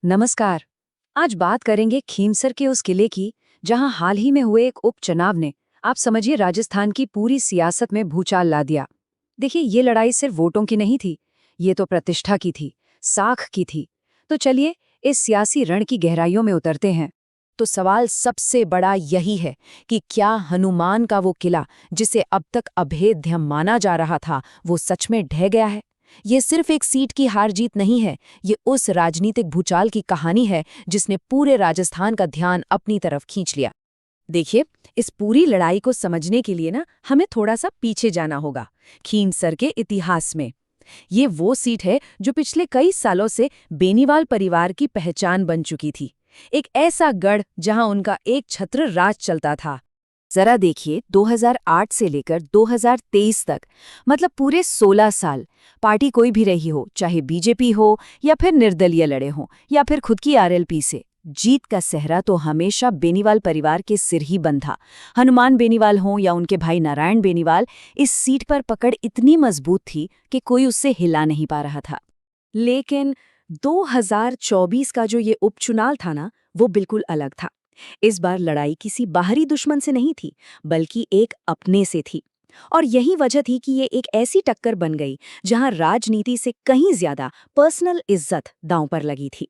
नमस्कार। आज बात करेंगे खीमसर के उस किले की जहां हाल ही में हुए एक उपचुनाव ने, आप समझिए, राजस्थान की पूरी सियासत में भूचाल ला दिया। देखिए, ये लड़ाई सिर्फ वोटों की नहीं थी, ये तो प्रतिष्ठा की थी, साख की थी। तो चलिए इस सियासी रण की गहराइयों में उतरते हैं। तो सवाल सबसे बड़ा यही है कि क्या हनुमान का वो किला जिसे अब तक अभेद्य माना जा रहा था वो सच में ढह गया है। ये सिर्फ एक सीट की हार जीत नहीं है, ये उस राजनीतिक भूचाल की कहानी है जिसने पूरे राजस्थान का ध्यान अपनी तरफ खींच लिया। देखिए, इस पूरी लड़ाई को समझने के लिए ना हमें थोड़ा सा पीछे जाना होगा, खीमसर के इतिहास में। ये वो सीट है जो पिछले कई सालों से बेनीवाल परिवार की पहचान बन चुकी थी। एक ऐसा गढ़ जहां उनका एक छत्र राज चलता था। जरा देखिए, 2008 से लेकर 2023 तक, मतलब पूरे 16 साल, पार्टी कोई भी रही हो, चाहे बीजेपी हो या फिर निर्दलीय लड़े हों या फिर खुद की आरएलपी से, जीत का सेहरा तो हमेशा बेनीवाल परिवार के सिर ही बंधा। हनुमान बेनीवाल हों या उनके भाई नारायण बेनीवाल, इस सीट पर पकड़ इतनी मजबूत थी कि कोई उससे हिला नहीं पा रहा था। लेकिन 2024 का जो ये उपचुनाव था ना, वो बिल्कुल अलग था। इस बार लड़ाई किसी बाहरी दुश्मन से नहीं थी, बल्कि एक अपने से थी। और यही वजह थी कि ये एक ऐसी टक्कर बन गई जहां राजनीति से कहीं ज्यादा पर्सनल इज्जत दांव पर लगी थी।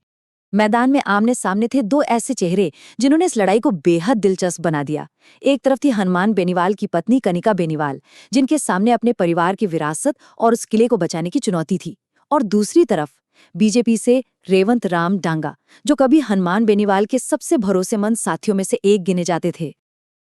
मैदान में आमने सामने थे दो ऐसे चेहरे जिन्होंने इस लड़ाई को बेहद दिलचस्प बना दिया। एक तरफ थी हनुमान बेनीवाल की पत्नी कनिका बेनीवाल, जिनके सामने अपने परिवार की विरासत और उस किले को बचाने की चुनौती थी। और दूसरी तरफ बीजेपी से रेवंत राम डांगा, जो कभी हनुमान बेनीवाल के सबसे भरोसेमंद साथियों में से एक गिने जाते थे।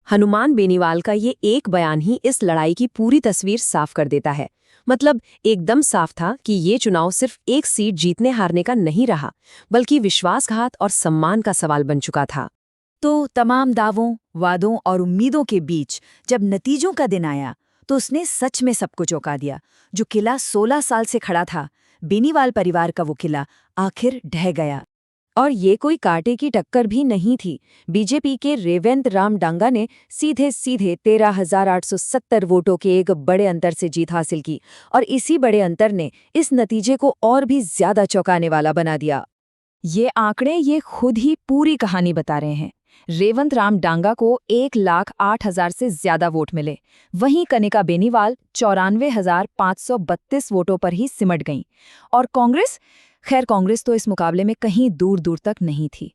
हनुमान बेनीवाल का ये एक बयान ही इस लड़ाई की पूरी तस्वीर साफ कर देता है। मतलब एकदम साफ था कि ये चुनाव सिर्फ एक सीट जीतने हारने का नहीं रहा, बल्कि विश्वासघात और सम्मान का सवाल बन चुका था। तो तमाम दावों, वादों और उम्मीदों के बीच जब नतीजों का दिन आया, तो उसने सच में सबको चौंका दिया। जो किला 16 साल से खड़ा था, बेनीवाल परिवार का वो किला, आखिर ढह गया। और ये कोई कांटे की टक्कर भी नहीं थी। बीजेपी के रेवंत राम डांगा ने सीधे सीधे 13,870 वोटों के एक बड़े अंतर से जीत हासिल की, और इसी बड़े अंतर ने इस नतीजे को और भी ज्यादा चौंकाने वाला बना दिया। ये आंकड़े ये खुद ही पूरी कहानी बता रहे हैं। रेवंत राम डांगा को 1,08,000 से ज्यादा वोट मिले, वहीं कनिका बेनीवाल 94,532 वोटों पर ही सिमट गईं। और कांग्रेस, खैर कांग्रेस तो इस मुकाबले में कहीं दूर दूर तक नहीं थी।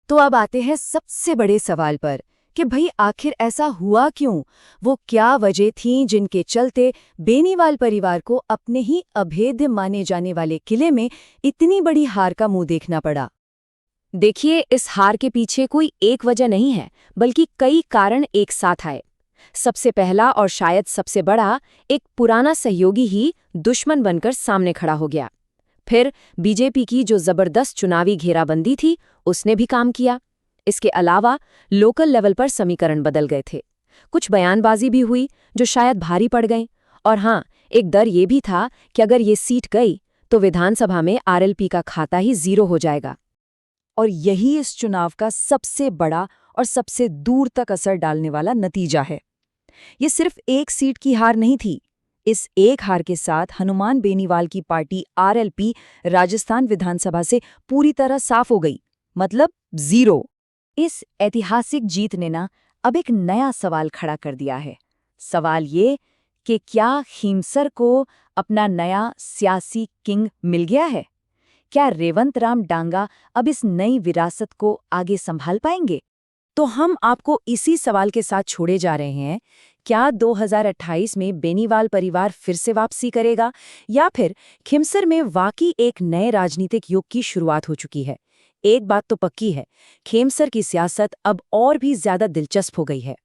तो अब आते हैं सबसे बड़े सवाल पर कि भाई आखिर ऐसा हुआ क्यों? वो क्या वजह थी जिनके चलते बेनीवाल परिवार को अपने ही अभेद्य माने जाने वाले किले में इतनी बड़ी हार का मुंह देखना पड़ा? देखिए, इस हार के पीछे कोई एक वजह नहीं है, बल्कि कई कारण एक साथ आए। सबसे पहला और शायद सबसे बड़ा, एक पुराना सहयोगी ही दुश्मन बनकर सामने खड़ा हो गया। फिर बीजेपी की जो जबरदस्त चुनावी घेराबंदी थी, उसने भी काम किया। इसके अलावा लोकल लेवल पर समीकरण बदल गए थे। कुछ बयानबाजी भी हुई जो शायद भारी पड़ गई। और हाँ, एक डर ये भी था कि अगर ये सीट गई तो विधानसभा में आरएलपी का खाता ही जीरो हो जाएगा। और यही इस चुनाव का सबसे बड़ा और सबसे दूर तक असर डालने वाला नतीजा है। ये सिर्फ एक सीट की हार नहीं थी। इस एक हार के साथ हनुमान बेनीवाल की पार्टी आरएलपी राजस्थान विधानसभा से पूरी तरह साफ हो गई, मतलब जीरो। इस ऐतिहासिक जीत ने ना अब एक नया सवाल खड़ा कर दिया है। सवाल ये कि क्या खीमसर को अपना नया सियासी किंग मिल गया है? क्या रेवंत राम डांगा अब इस नई विरासत को आगे संभाल पाएंगे? तो हम आपको इसी सवाल के साथ छोड़े जा रहे हैं। क्या 2028 में बेनीवाल परिवार फिर से वापसी करेगा, या फिर खीमसर में वाकई एक नए राजनीतिक युग की शुरुआत हो चुकी है? एक बात तो पक्की है, खीमसर की सियासत अब और भी ज्यादा दिलचस्प हो गई है।